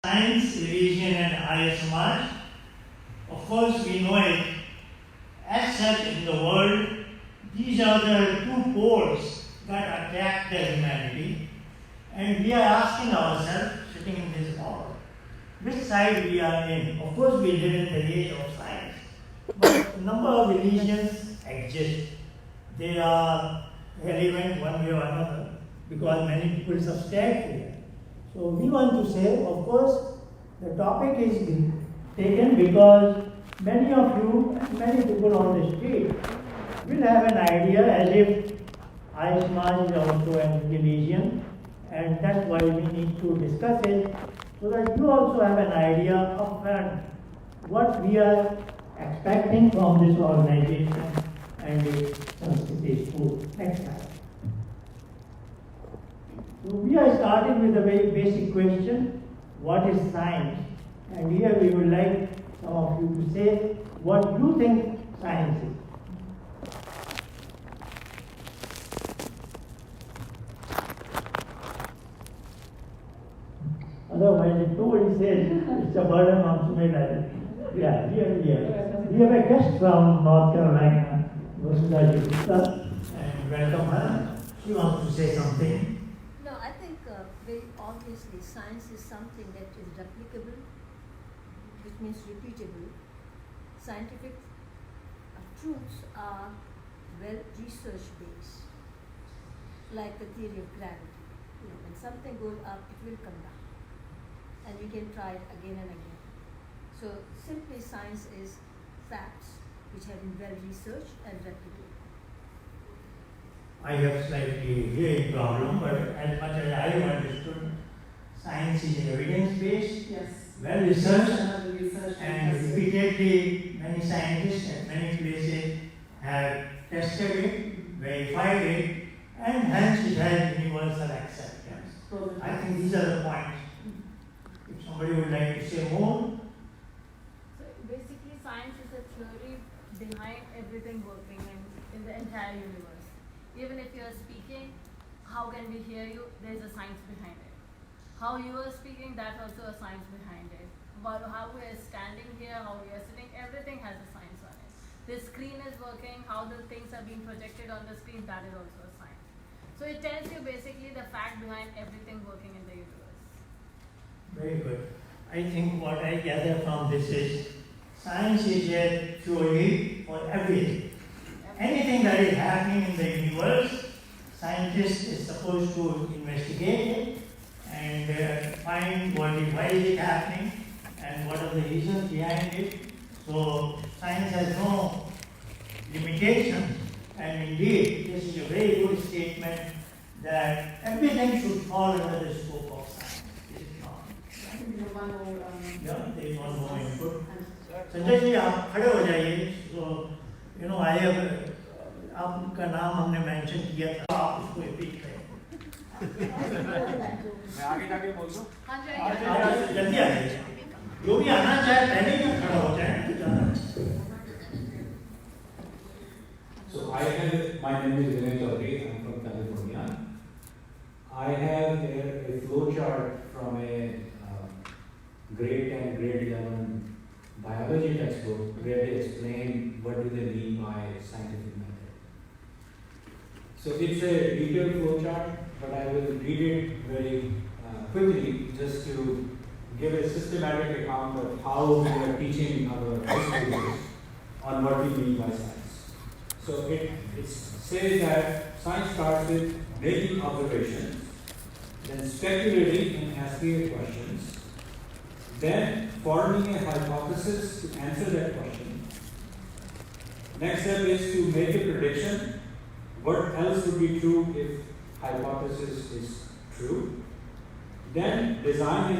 Science, religion and Arya Samaj. Of course, we know it. As such, in the world, these are the two poles that attract the humanity. And we are asking ourselves, sitting in this hall, which side we are in. Of course, we live in the age of science. But a number of religions exist. They are relevant one way or another because many people subscribe to them. So we want to say, of course, the topic is taken because many of you and many people on the street will have an idea as if Arya Samaj is also a religion, and that's why we need to discuss it so that you also have an idea of what we are expecting from this organization and its Sanskrit. Next slide. So we are starting with a very basic question, what is science? And here we would like some of you to say what you think science is. Otherwise, if nobody says, it's a burden on Sumedha. Yeah, here. We have a guest from North Carolina, Vasudha Gupta, and welcome her. She wants to say something. Very obviously, science is something that is replicable, which means repeatable. Scientific truths are well research based, like the theory of gravity. When something goes up, it will come down, and we can try it again and again. So simply, science is facts which have been well researched and replicable. I have slightly hearing problem, but as much as I have understood, science is evidence-based, yes, well researched, and repeatedly many scientists at many places have tested it, verified it, and hence it has universal acceptance. I think these are the points. If somebody would like to say more. So basically, science is a theory behind everything working in the entire universe. Even if you are speaking, how can we hear you? There is a science behind it. How you are speaking, that's also a science behind it. But how we are standing here, how we are sitting, everything has a science on it. The screen is working, how the things are being projected on the screen, that is also a science. So it tells you basically the fact behind everything working in the universe. Very good. I think what I gather from this is science is a theory for everything. Anything that is happening in the universe, scientists is supposed to investigate it and find why is it happening and what are the reasons behind it. So science has no limitations, and indeed this is a very good statement that everything should fall under the scope of science. Is it not? I think we have one more. Yeah, there is one more input. Sanjay ji आप खड़े हो जाइए. So I have आपका नाम हमने mention किया था, आप उसको रिपीट करें. मैं आगे जाके बोल दूं? हाँ आप जल्दी आ जाइए. जो भी आना चाहे पहले ही खड़ा हो जाए. So my name is Chandra. I'm from California. I have a flow chart from a grade 10, grade 11 biology textbook where they explain what do they mean by scientific method. So it's a detailed flow chart, but I will read it very quickly just to give a systematic account of how we are teaching our high schoolers on what we mean by science. So it says that science starts with making observations, then speculating and asking questions, then forming a hypothesis to answer that question. Next step is to make a prediction. What else would be true if hypothesis is true? Then design